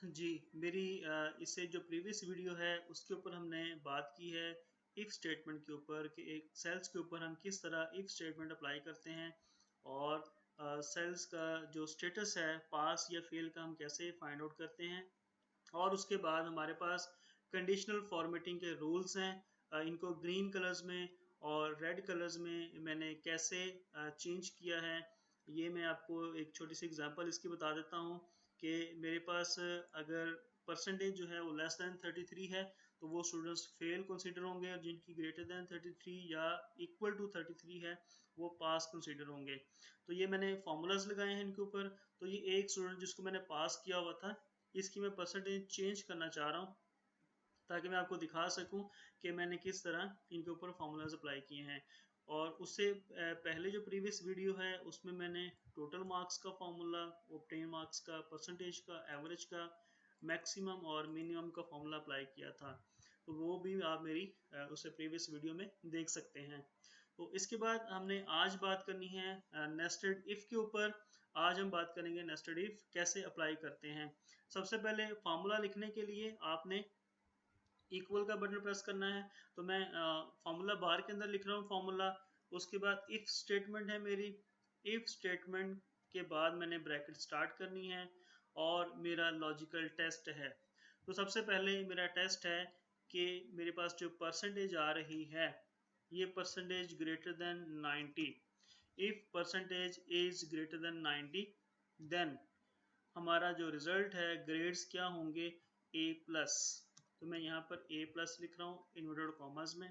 जी, मेरी इससे जो प्रीवियस वीडियो है उसके ऊपर हमने बात की है इफ़ स्टेटमेंट के ऊपर कि एक सेल्स के ऊपर हम किस तरह इफ़ स्टेटमेंट अप्लाई करते हैं और सेल्स का जो स्टेटस है पास या फेल का हम कैसे फाइंड आउट करते हैं। और उसके बाद हमारे पास कंडीशनल फॉर्मेटिंग के रूल्स हैं। इनको ग्रीन कलर्स में और रेड कलर्स में मैंने कैसे चेंज किया है, ये मैं आपको एक छोटी सी एग्जांपल इसकी बता देता हूँ कि मेरे पास अगर परसेंटेज जो है वो लेस दैन 33 है तो वो स्टूडेंट्स फेल कंसीडर होंगे, और जिनकी ग्रेटर दैन 33 या इक्वल टू 33 है वो पास कंसीडर होंगे। तो ये मैंने फार्मूलाज लगाए हैं इनके ऊपर। तो ये एक स्टूडेंट जिसको मैंने पास किया हुआ था, इसकी मैं परसेंटेज चेंज करना चाह रहा हूँ ताकि मैं आपको दिखा सकूं कि मैंने किस तरह इनके ऊपर फार्मूलाज अप्लाई किए हैं। और उससे पहले जो प्रीवियस वीडियो है उसमें मैंने टोटल मार्क्स का फार्मूला, ऑब्टेन मार्क्स का, परसेंटेज का, एवरेज का, मैक्सिमम और मिनिमम का फार्मूला अप्लाई किया था। तो वो भी आप मेरी उससे प्रीवियस वीडियो में देख सकते हैं। तो इसके बाद हमने आज बात करनी है नेस्टेड इफ़ के ऊपर। आज हम बात करेंगे नेस्टेड इफ़ कैसे अप्लाई करते हैं। सबसे पहले फार्मूला लिखने के लिए आपने इक्वल का बटन प्रेस करना है। तो मैं फार्मूला बार के अंदर लिख रहा हूँ फार्मूला। उसके बाद इफ स्टेटमेंट है मेरी। इफ स्टेटमेंट के बाद मैंने ब्रैकेट स्टार्ट करनी है और मेरा लॉजिकल टेस्ट है। तो सबसे पहले मेरा टेस्ट है कि मेरे पास जो परसेंटेज आ रही है ये percentage greater than 90। If percentage is greater than 90 then हमारा जो रिजल्ट है ग्रेड्स क्या होंगे, ए प्लस। तो मैं यहाँ पर ए प्लस लिख रहा हूँ इन्वर्टेड कॉमर्स में।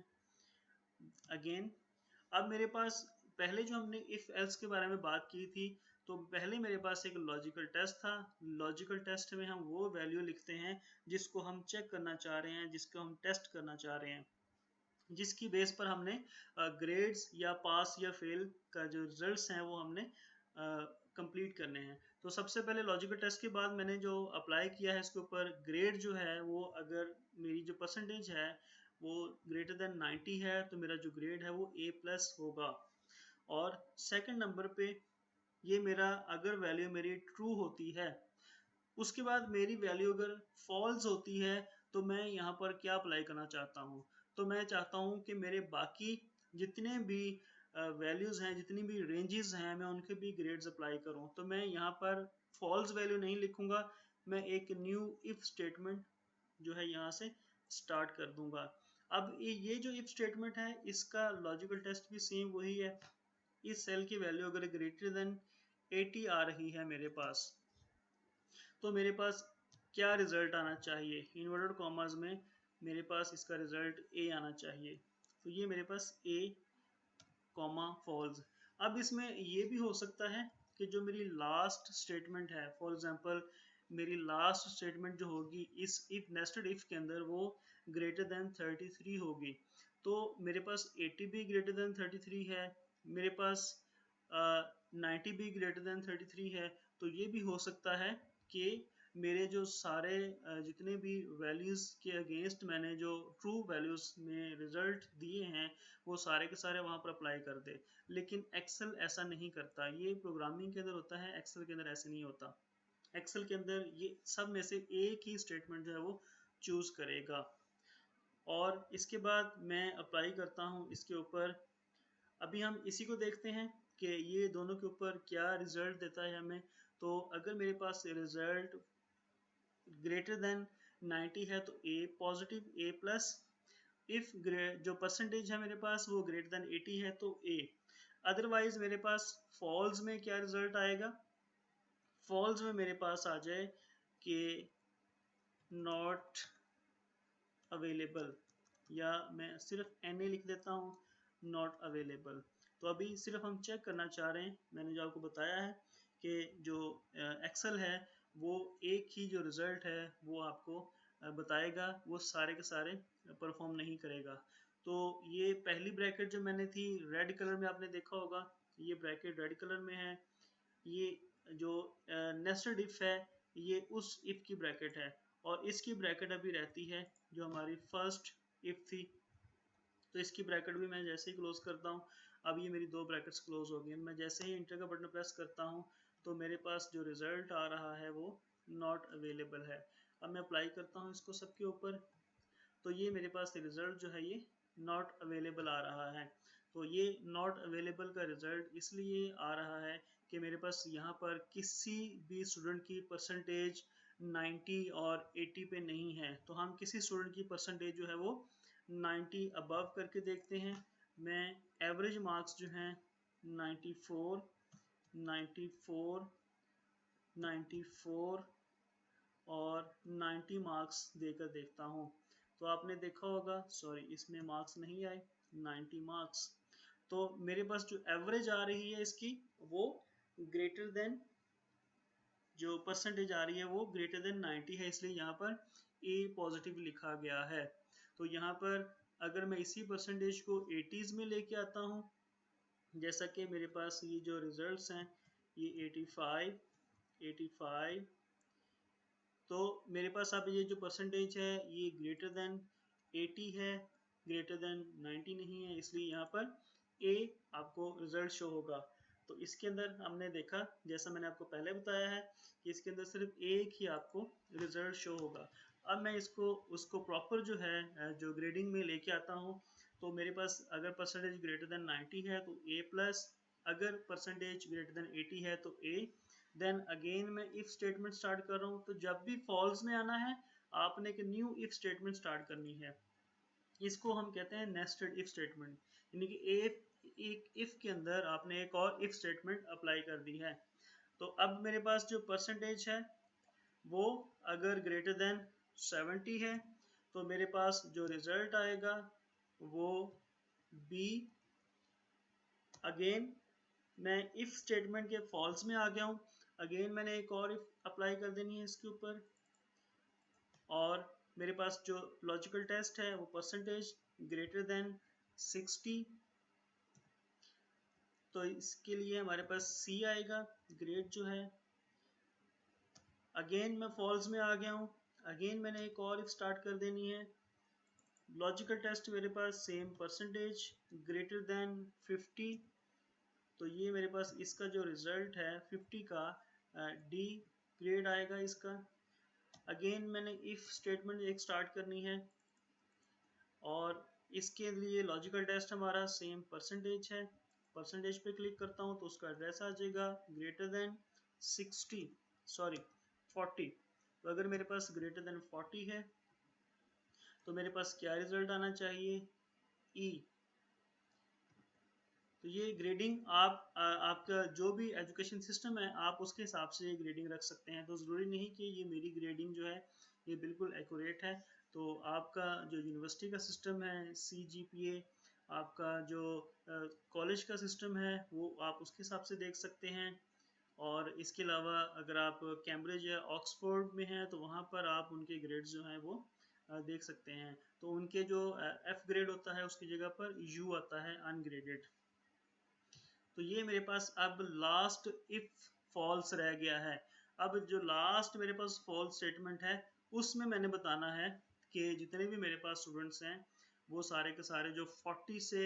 अगेन अब मेरे पास पहले जो हमने इफ एल्स के बारे में बात की थी, तो पहले मेरे पास एक लॉजिकल टेस्ट था। लॉजिकल टेस्ट में हम वो वैल्यू लिखते हैं जिसको हम चेक करना चाह रहे हैं, जिसको हम टेस्ट करना चाह रहे हैं, जिसकी बेस पर हमने ग्रेड्स या पास या फेल का जो रिजल्ट्स हैं वो हमने कंप्लीट करने हैं। तो सबसे पहले लॉजिकल टेस्ट के बाद मैंने जो अप्लाई किया है इसके ऊपर ग्रेड जो है वो, अगर मेरी जो परसेंटेज है वो ग्रेटर देन 90 है तो मेरा जो ग्रेड है वो ए प्लस होगा। और सेकंड नंबर पे ये मेरा अगर वैल्यू मेरी ट्रू होती है, उसके बाद मेरी वैल्यू अगर फॉल्स होती है तो मैं यहाँ पर क्या अप्लाई करना चाहता हूँ। तो मैं चाहता हूँ कि मेरे बाकी जितने भी वैल्यूज़ हैं, जितनी भी रेंजेस हैं, मैं उनके भी ग्रेड्स अप्लाई करूँ। तो मैं यहाँ पर फॉल्स वैल्यू नहीं लिखूँगा, मैं एक न्यू इफ स्टेटमेंट जो है यहाँ से स्टार्ट कर दूंगा। अब ये जो इफ स्टेटमेंट है इसका लॉजिकल टेस्ट भी सेम वही है। इस सेल की वैल्यू अगर ग्रेटर देन 80 आ रही है मेरे पास, तो मेरे पास क्या रिजल्ट आना चाहिए, इन्वर्टेड कॉमास में मेरे पास इसका रिजल्ट ए आना चाहिए। तो ये मेरे पास ए कॉमा फॉल्स। अब इसमें ये भी हो सकता है कि जो मेरी लास्ट स्टेटमेंट है, फॉर एग्जांपल मेरी लास्ट स्टेटमेंट जो होगी इस इफ नेस्टेड इफ के अंदर वो ग्रेटर देन 33 होगी। तो मेरे पास 80 भी ग्रेटर देन 33 है, मेरे पास 90 भी ग्रेटर देन 33 है। तो ये भी हो सकता है कि मेरे जो सारे जितने भी वैल्यूज़ के अगेंस्ट मैंने जो ट्रू वैल्यूज़ में रिजल्ट दिए हैं वो सारे के सारे वहाँ पर अप्लाई कर दे। लेकिन एक्सेल ऐसा नहीं करता, ये प्रोग्रामिंग के अंदर होता है, एक्सेल के अंदर ऐसे नहीं होता। एक्सेल के अंदर ये सब में से एक ही स्टेटमेंट जो है वो चूज़ करेगा। और इसके बाद मैं अप्लाई करता हूँ इसके ऊपर। अभी हम इसी को देखते हैं कि ये दोनों के ऊपर क्या रिजल्ट देता है हमें। तो अगर मेरे पास रिजल्ट ग्रेटर देन 90 है तो ए पॉजिटिव, ए प्लस। इफ जो परसेंटेज है मेरे पास वो ग्रेटर देन 80 है तो ए। अदरवाइज मेरे पास फॉल्स में क्या रिजल्ट आएगा, फॉल्स में मेरे पास आ जाए कि नॉट अवेलेबल, या मैं सिर्फ एन ए लिख देता हूँ, नॉट अवेलेबल। तो अभी सिर्फ हम चेक करना चाह रहे हैं, मैंने जो आपको बताया है कि जो एक्सेल है वो एक ही जो रिज़ल्ट है वो आपको बताएगा, वो सारे के सारे परफॉर्म नहीं करेगा। तो ये पहली ब्रैकेट जो मैंने थी रेड कलर में आपने देखा होगा, ये ब्रैकेट रेड कलर में है। ये जो नेस्टेड इफ है ये उस इफ की ब्रैकेट है, और इसकी ब्रैकेट अभी रहती है जो हमारी फर्स्ट इफ थी। तो इसकी ब्रैकेट भी मैं जैसे ही क्लोज करता हूँ, अब ये मेरी दो ब्रैकेट्स क्लोज हो गई। मैं जैसे ही इंटर का बटन प्रेस करता हूँ तो मेरे पास जो रिजल्ट आ रहा है वो नॉट अवेलेबल है। अब मैं अप्लाई करता हूँ इसको सबके ऊपर, तो ये मेरे पास रिजल्ट जो है ये नॉट अवेलेबल आ रहा है। तो ये नॉट अवेलेबल का रिजल्ट इसलिए आ रहा है कि मेरे पास यहाँ पर किसी भी स्टूडेंट की परसेंटेज 90 और 80 पे नहीं है। तो हम किसी स्टूडेंट की परसेंटेज जो है वो 90 अबव करके देखते हैं। मैं एवरेज मार्क्स जो हैं 94, 94, 94 और 90 मार्क्स देकर देखता हूँ। तो आपने देखा होगा, सॉरी इसमें मार्क्स नहीं आए, 90 मार्क्स। तो मेरे पास जो एवरेज आ रही है इसकी वो ग्रेटर देन, जो परसेंटेज आ रही है वो ग्रेटर देन 90 है, इसलिए यहाँ पर ए पॉजिटिव लिखा गया है। तो यहाँ पर अगर मैं इसी परसेंटेज को 80s में लेके आता हूँ, जैसा कि मेरे पास ये जो रिजल्ट्स हैं ये 85, 85, तो मेरे पास अब ये जो परसेंटेज है ये ग्रेटर देन 80 है, ग्रेटर देन 90 नहीं है, इसलिए यहाँ पर ए आपको रिजल्ट शो होगा। तो इसके अंदर हमने देखा, जैसा मैंने आपको पहले बताया है, कि इसके अंदर सिर्फ एक ही आपको रिजल्ट शो होगा। अब मैं इसको उसको प्रॉपर जो है जो ग्रेडिंग में लेके आता हूँ, तो मेरे पास अगर परसेंटेज ग्रेटर देन 90 है तो ए प्लस, अगर परसेंटेज ग्रेटर देन 80 है तो ए। देन अगेन मैं इफ स्टेटमेंट स्टार्ट कर रहा हूँ, तो जब भी फॉल्स में आना है आपने एक न्यू इफ स्टेटमेंट स्टार्ट करनी है। इसको हम कहते हैं नेस्टेड इफ स्टेटमेंट, यानी कि एक इफ के अंदर आपने एक और इफ स्टेटमेंट अप्लाई कर दी है। तो अब मेरे पास जो परसेंटेज है वो अगर ग्रेटर देन 70 है तो मेरे पास जो रिजल्ट आएगा वो बी। अगेन मैं इफ स्टेटमेंट के फॉल्स में आ गया हूँ, अगेन मैंने एक और इफ अप्लाई कर देनी है इसके ऊपर, और मेरे पास जो लॉजिकल टेस्ट है वो परसेंटेज ग्रेटर देन 60, तो इसके लिए हमारे पास सी आएगा ग्रेड जो है। अगेन मैं फॉल्स में आ गया हूँ, अगेन मैंने एक और इफ स्टार्ट कर देनी है। लॉजिकल टेस्ट मेरे पास सेम परसेंटेज ग्रेटर देन 50, तो ये मेरे पास इसका जो रिजल्ट है 50 का डी ग्रेड आएगा इसका। अगेन मैंने इफ स्टेटमेंट एक स्टार्ट करनी है और इसके लिए लॉजिकल टेस्ट हमारा सेम परसेंटेज है। परसेंटेज पे क्लिक करता हूँ तो उसका एड्रेस आ जाएगा ग्रेटर देन 60, सॉरी 40। तो अगर मेरे पास ग्रेटर देन 40 है तो मेरे पास क्या रिजल्ट आना चाहिए, ई। तो ये ग्रेडिंग आपका जो भी एजुकेशन सिस्टम है आप उसके हिसाब से ये ग्रेडिंग रख सकते हैं। तो ज़रूरी नहीं कि ये मेरी ग्रेडिंग जो है ये बिल्कुल एक्यूरेट है। तो आपका जो यूनिवर्सिटी का सिस्टम है CGPA, आपका जो कॉलेज का सिस्टम है वो आप उसके हिसाब से देख सकते हैं। और इसके अलावा अगर आप कैम्ब्रिज या ऑक्सफोर्ड में हैं तो वहाँ पर आप उनके ग्रेड्स जो हैं वो देख सकते हैं। तो उनके जो F ग्रेड होता है उसकी जगह पर U आता है अनग्रेडेड। तो ये मेरे पास अब लास्ट इफ फॉल्स रह गया है। अब जो लास्ट मेरे पास फॉल्स स्टेटमेंट है उसमें मैंने बताना है कि जितने भी मेरे पास स्टूडेंट्स हैं वो सारे के सारे जो 40 से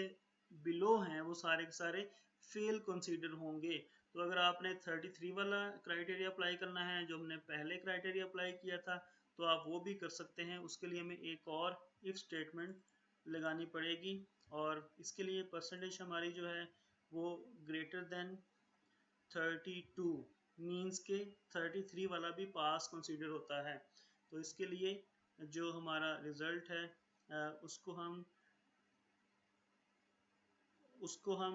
बिलो हैं वो सारे के सारे फेल कंसीडर होंगे। तो अगर आपने 33 वाला क्राइटेरिया अप्लाई करना है जो हमने पहले क्राइटेरिया अप्लाई किया था तो आप वो भी कर सकते हैं। उसके लिए हमें एक और इफ स्टेटमेंट लगानी पड़ेगी और इसके लिए परसेंटेज हमारी जो है वो ग्रेटर देन 32 मीन्स के 33 वाला भी पास कंसीडर होता है। तो इसके लिए जो हमारा रिजल्ट है उसको हम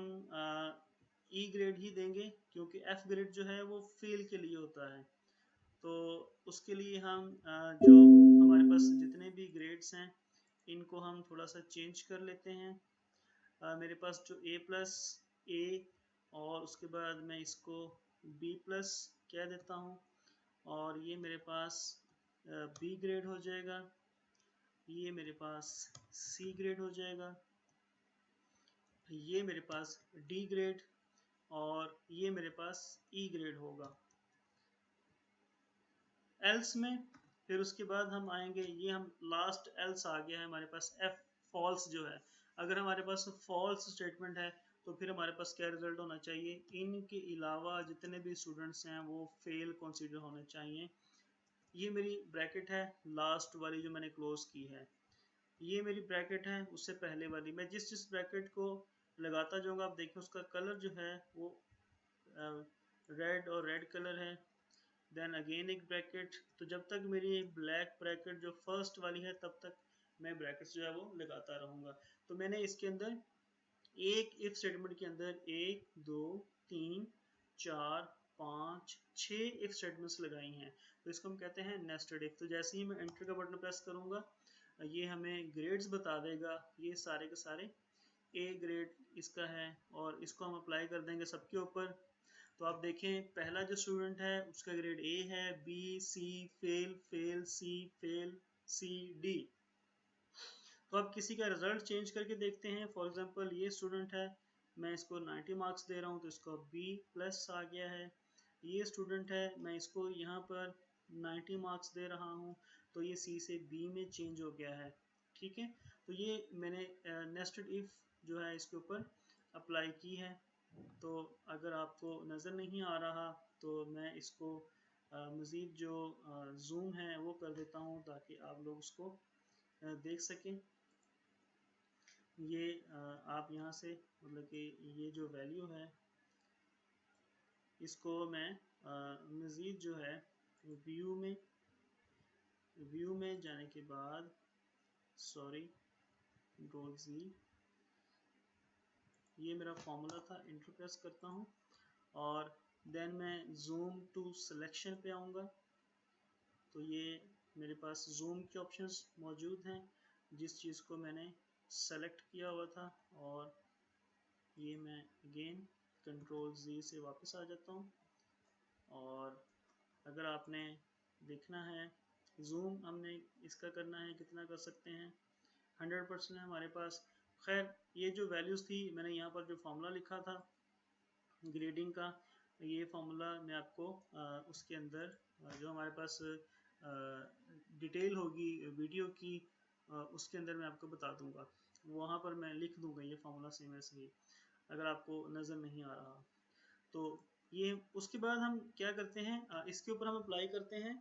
ई ग्रेड ही देंगे क्योंकि एफ ग्रेड जो है वो फेल के लिए होता है। तो उसके लिए हम जो हमारे पास जितने भी ग्रेड्स हैं इनको हम थोड़ा सा चेंज कर लेते हैं। मेरे पास जो ए प्लस ए और उसके बाद मैं इसको बी प्लस कह देता हूँ और ये मेरे पास बी ग्रेड हो जाएगा, ये मेरे पास सी ग्रेड हो जाएगा, ये मेरे पास डी ग्रेड और ये मेरे पास ई ग्रेड होगा। एल्स में फिर उसके बाद हम आएंगे, ये हम लास्ट एल्स आ गया है हमारे पास एफ फॉल्स जो है। अगर हमारे पास फॉल्स स्टेटमेंट है तो फिर हमारे पास क्या रिजल्ट होना चाहिए, इनके अलावा जितने भी स्टूडेंट्स हैं वो फेल कंसीडर होने चाहिए। ये मेरी ब्रैकेट है लास्ट वाली जो मैंने क्लोज की है, ये मेरी ब्रैकेट है उससे पहले वाली। मैं जिस जिस ब्रैकेट को लगाता जाऊंगा आप देखिए उसका कलर जो है वो रेड और रेड कलर है। देन अगेन एक ब्रैकेट, तो जब तक मेरी ब्लैक ब्रैकेट जो फर्स्ट वाली है तब तक मैं ब्रैकेट्स जो है वो लगाता रहूंगा। तो मैंने इसके अंदर एक इफ स्टेटमेंट के अंदर 1 2 3 4 5 6 इफ स्टेटमेंट्स लगाई हैं, तो इसको हम कहते हैं नेस्टेड इफ। तो जैसे ही मैं एंटर का बटन प्रेस करूंगा ये हमें ग्रेड्स बता देगा, ये सारे के सारे ए ग्रेड इसका है और इसको हम अप्लाई कर देंगे सबके ऊपर। तो आप देखें पहला जो स्टूडेंट है उसका ग्रेड ए है, बी सी फेल फेल सी फेल सी डी। तो अब किसी का रिजल्ट चेंज करके देखते हैं। फॉर एग्जांपल ये स्टूडेंट है, मैं इसको 90 मार्क्स दे रहा हूँ तो इसको बी प्लस आ गया है। ये स्टूडेंट है, मैं इसको यहाँ पर 90 मार्क्स दे रहा हूँ तो ये सी से बी में चेंज हो गया है। ठीक है, तो ये मैंने नेस्टेड इफ जो है इसके ऊपर अप्लाई की है। तो अगर आपको नज़र नहीं आ रहा तो मैं इसको मज़ीद जो जूम है वो कर देता हूँ ताकि आप लोग उसको देख सकें। ये आप यहाँ से मतलब कि ये जो वैल्यू है इसको मैं मज़ीद जो है व्यू में जाने के बाद सॉरी कंट्रोल Z, ये मेरा फॉर्मूला था, इंटर प्रेस करता हूँ और देन मैं जूम टू सिलेक्शन पे आऊँगा। तो ये मेरे पास जूम के ऑप्शंस मौजूद हैं जिस चीज़ को मैंने सेलेक्ट किया हुआ था, और ये मैं अगेन कंट्रोल Z से वापस आ जाता हूँ। और अगर आपने देखना है जूम हमने इसका करना है कितना कर सकते हैं, 100% है हमारे पास। खैर ये जो वैल्यूज़ थी मैंने यहाँ पर जो फार्मूला लिखा था ग्रेडिंग का, ये फार्मूला मैं आपको उसके अंदर जो हमारे पास डिटेल होगी वीडियो की उसके अंदर मैं आपको बता दूंगा, वहाँ पर मैं लिख दूंगा ये फार्मूला सेम ऐसे ही अगर आपको नज़र नहीं आ रहा। तो ये उसके बाद हम क्या करते हैं इसके ऊपर हम अप्लाई करते हैं,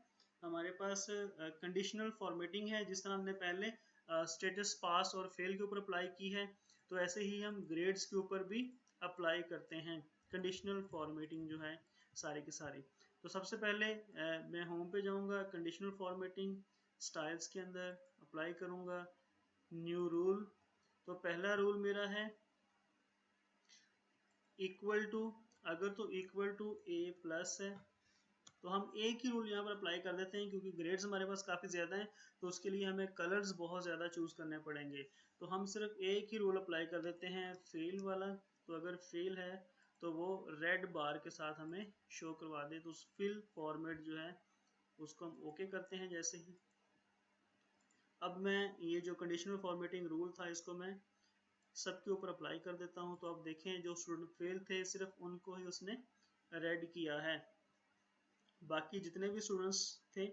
हमारे पास कंडीशनल फॉर्मेटिंग है जिस तरह हमने पहले स्टेटस पास और फेल के ऊपर अप्लाई की है, तो ऐसे ही हम ग्रेड्स के ऊपर भी अप्लाई करते हैं कंडीशनल फॉर्मेटिंग जो है सारे के सारे। तो सबसे पहले मैं होम पे जाऊंगा, कंडीशनल फॉर्मेटिंग स्टाइल्स के अंदर अप्लाई करूंगा न्यू रूल। तो पहला रूल मेरा है इक्वल टू, अगर तो इक्वल टू ए प्लस है तो हम एक ही रूल यहाँ पर अप्लाई कर देते हैं क्योंकि ग्रेड्स हमारे पास काफ़ी ज़्यादा हैं तो उसके लिए हमें कलर्स बहुत ज़्यादा चूज़ करने पड़ेंगे। तो हम सिर्फ एक ही रूल अप्लाई कर देते हैं फेल वाला। तो अगर फेल है तो वो रेड बार के साथ हमें शो करवा दे, तो उस फिल फॉर्मेट जो है उसको हम ओके करते हैं जैसे ही। अब मैं ये जो कंडीशनल फॉर्मेटिंग रूल था इसको मैं सबके ऊपर अप्लाई कर देता हूँ। तो अब देखें जो स्टूडेंट फेल थे सिर्फ उनको ही उसने रेड किया है, बाकी जितने भी स्टूडेंट्स थे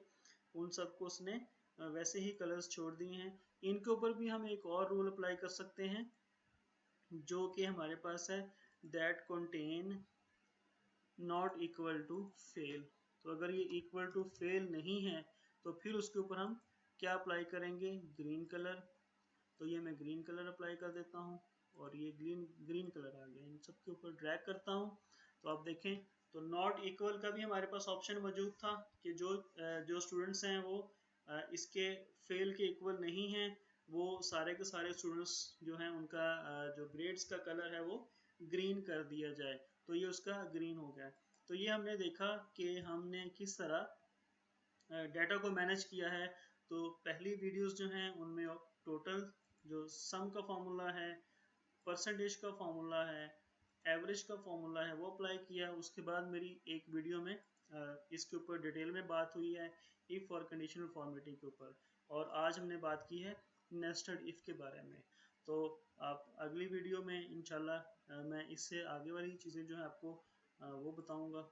उन सबको उसने वैसे ही कलर्स छोड़ दिए हैं। इनके ऊपर भी हम एक और रूल अप्लाई कर सकते हैं जो कि हमारे पास है that contain not equal to fail. तो अगर ये इक्वल टू फेल नहीं है तो फिर उसके ऊपर हम क्या अप्लाई करेंगे, ग्रीन कलर। तो ये मैं ग्रीन कलर अप्लाई कर देता हूँ और ये ग्रीन कलर आ गया। इन सब के ऊपर ड्रैग करता हूँ तो आप देखें तो नॉट इक्वल का भी हमारे पास ऑप्शन मौजूद था कि जो स्टूडेंट्स हैं वो इसके फेल के इक्वल नहीं हैं, वो सारे के सारे स्टूडेंट्स जो हैं उनका जो ग्रेड्स का कलर है वो ग्रीन कर दिया जाए। तो ये उसका ग्रीन हो गया। तो ये हमने देखा कि हमने किस तरह डाटा को मैनेज किया है। तो पहली वीडियोस जो हैं उनमें टोटल जो सम का फॉर्मूला है, परसेंटेज का फॉर्मूला है, एवरेज का फॉर्मूला है वो अप्लाई किया। उसके बाद मेरी एक वीडियो में इसके ऊपर डिटेल में बात हुई है इफ़ और कंडीशनल फॉर्मेटिंग के ऊपर, और आज हमने बात की है नेस्टेड इफ़ के बारे में। तो आप अगली वीडियो में इंशाल्लाह मैं इससे आगे वाली चीज़ें जो है आपको वो बताऊंगा।